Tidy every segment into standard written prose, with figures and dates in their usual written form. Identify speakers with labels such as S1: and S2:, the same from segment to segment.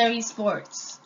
S1: EA Sports.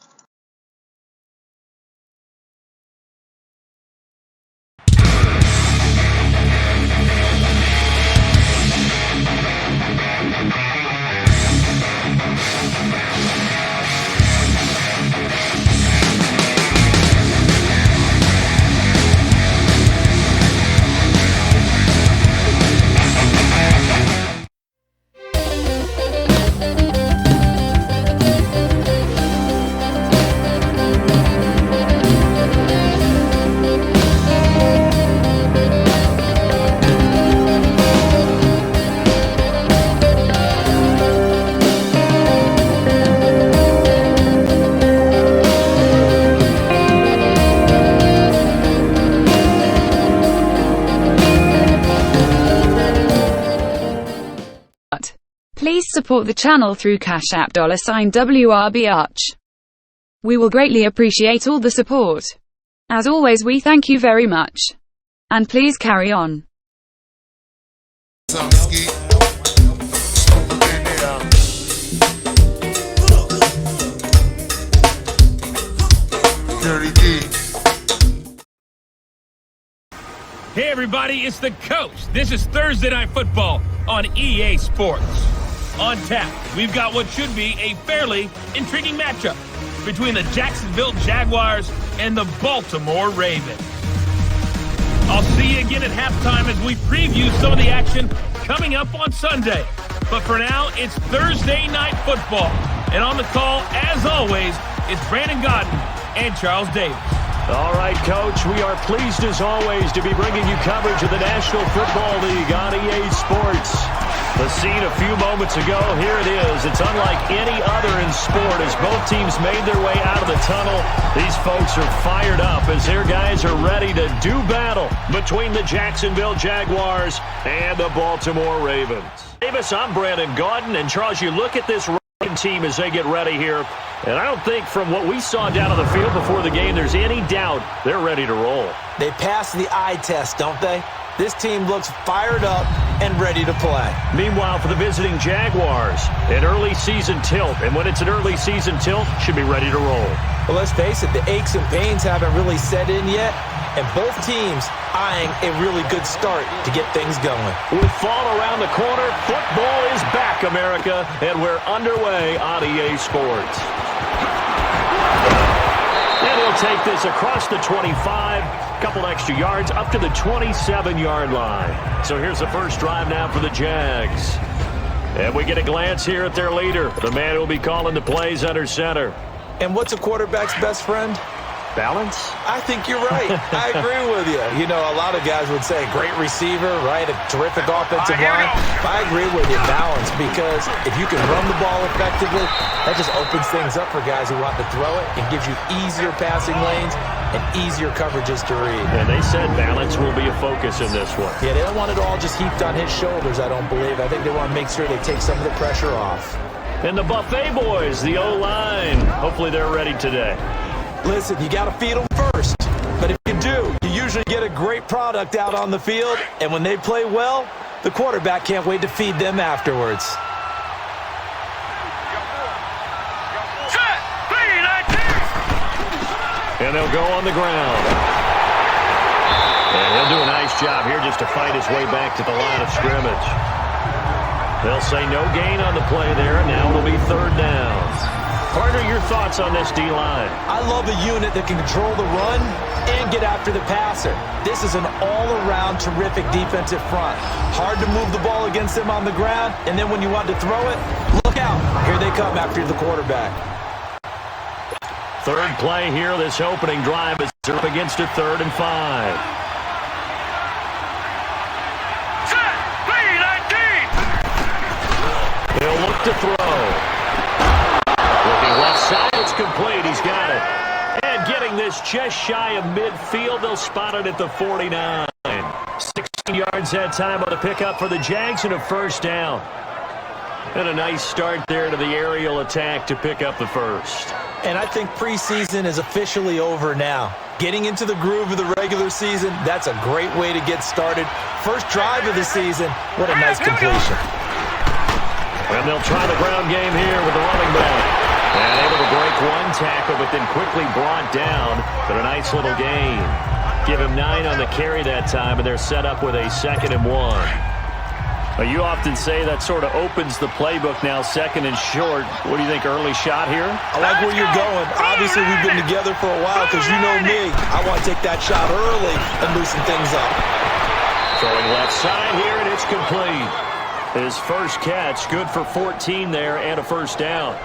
S2: Please support the channel through Cash App $WRBArch. We will greatly appreciate all the support. As always, we thank you very much. And please carry on.
S3: Hey everybody, it's the Coach. This is Thursday Night Football on EA Sports. On tap, we've got what should be a fairly intriguing matchup between the Jacksonville Jaguars and the Baltimore Ravens. I'll see you again at halftime as we preview some of the action coming up on Sunday. But for now, it's Thursday Night Football. And on the call, as always, it's Brandon Godden and Charles Davis.
S4: All right, Coach, we are pleased as always to be bringing you coverage of the National Football League on EA Sports. The scene a few moments ago, here it is. It's unlike any other in sport as both teams made their way out of the tunnel. These folks are fired up as their guys are ready to do battle between the Jacksonville Jaguars and the Baltimore Ravens. Davis, I'm Brandon Gaudin, and Charles, you look at this team as they get ready here, and I don't think from what we saw down on the field before the game there's any doubt they're ready to roll.
S5: They passed the eye test, don't they? This team looks fired up and ready to play.
S4: Meanwhile, for the visiting Jaguars, an early season tilt, and when it's an early season tilt, should be ready to roll.
S5: Well, let's face it, the aches and pains haven't really set in yet, and both teams eyeing a really good start to get things going.
S4: With fall around the corner, football is back, America, and we're underway on EA Sports. And he'll take this across the 25, couple extra yards, up to the 27-yard line. So here's the first drive now for the Jags. And we get a glance here at their leader, the man who will be calling the plays under center.
S5: And what's a quarterback's best friend?
S4: Balance?
S5: I think you're right. I agree with you. You know, a lot of guys would say great receiver, right? A terrific offensive line. I agree with you, balance, because if you can run the ball effectively, that just opens things up for guys who want to throw it. It gives you easier passing lanes and easier coverages to read.
S4: And they said balance will be a focus in this one.
S5: Yeah, they don't want it all just heaped on his shoulders, I don't believe. I think they want to make sure they take some of the pressure off.
S4: And the Buffet boys, the O-line, hopefully they're ready today.
S5: Listen, you got to feed them first. But if you do, you usually get a great product out on the field. And when they play well, the quarterback can't wait to feed them afterwards.
S4: And they'll go on the ground. And he'll do a nice job here just to fight his way back to the line of scrimmage. They'll say no gain on the play there, and now it'll be third down. Partner, your thoughts on this D-line?
S5: I love a unit that can control the run and get after the passer. This is an all-around terrific defensive front. Hard to move the ball against them on the ground, and then when you want to throw it, look out. Here they come after the quarterback.
S4: Third play here, this opening drive is up against a 3rd and 5. He'll look to throw. Looking left side, it's complete. He's got it. And getting this just shy of midfield, they'll spot it at the 49. 16 yards that time on the pickup for the Jags and a first down. And a nice start there to the aerial attack to pick up the first.
S5: And I think preseason is officially over now. Getting into the groove of the regular season, that's a great way to get started. First drive of the season, what a nice completion.
S4: And they'll try the ground game here with the running back. And able to but then quickly brought down. But a nice little gain. Give him 9 on the carry that time, and they're set up with a 2nd and 1. Well, you often say that sort of opens the playbook now, 2nd and short. What do you think, early shot here?
S5: I like where you're going. Obviously, we've been together for a while because you know me. I want to take that shot early and loosen things up.
S4: Throwing left side here, and it's complete. His first catch, good for 14 there and a first down.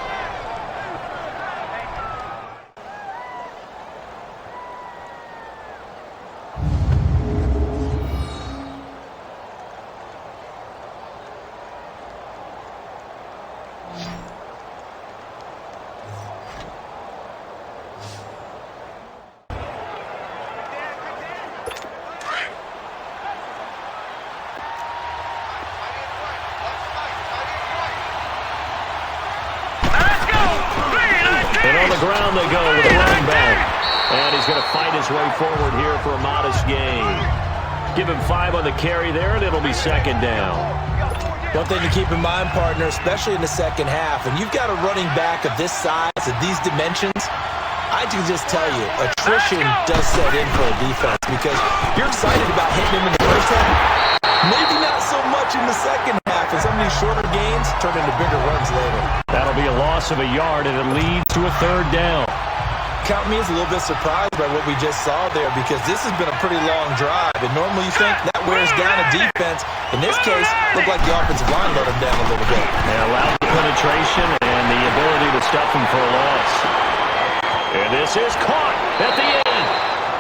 S4: Ground they go with a running back. And he's going to fight his way forward here for a modest gain. Give him 5 on the carry there, and it'll be 2nd down.
S5: One thing to keep in mind, partner, especially in the second half, when you've got a running back of this size, of these dimensions, I can just tell you, attrition does set in for a defense because you're excited about hitting him in the first half. Maybe not so much in the second half, and some of these shorter gains turn into bigger runs later.
S4: That'll be a loss of a yard, and it leads to a 3rd down.
S5: Count me as a little bit surprised by what we just saw there because this has been a pretty long drive, and normally you think that wears down a defense. In this case, looked like the offensive line let him down a little bit.
S4: They allowed the penetration and the ability to stuff him for a loss. And this is caught at the end.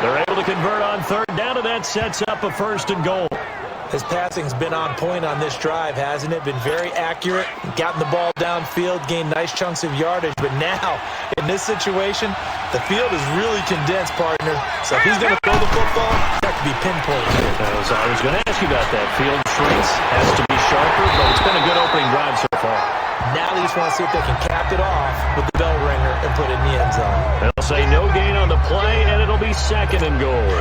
S4: They're able to convert on 3rd down, and that sets up a 1st and goal.
S5: His passing's been on point on this drive, hasn't it? Been very accurate, gotten the ball downfield, gained nice chunks of yardage. But now, in this situation, the field is really condensed, partner. So if he's going to throw the football, that could be pinpoint here.
S4: I was going to ask you about that. Field shrinks, has to be sharper, but it's been a good opening drive so far.
S5: Now they just want to see if they can cap it off with the bell ringer and put it in the end zone.
S4: They'll say no gain on the play, and it'll be 2nd and goal.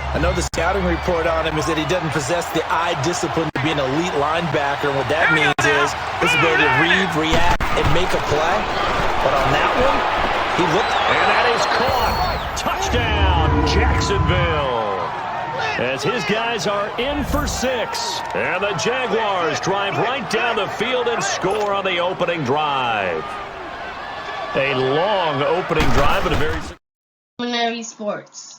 S5: I know the scouting report on him is that he doesn't possess the eye discipline to be an elite linebacker. What that means is his ability to read, react, and make a play. But on that one, he looked...
S4: And that is caught. Touchdown, Jacksonville. As his guys are in for 6. And the Jaguars drive right down the field and score on the opening drive. A long opening drive, but a very...
S1: Culinary Sports.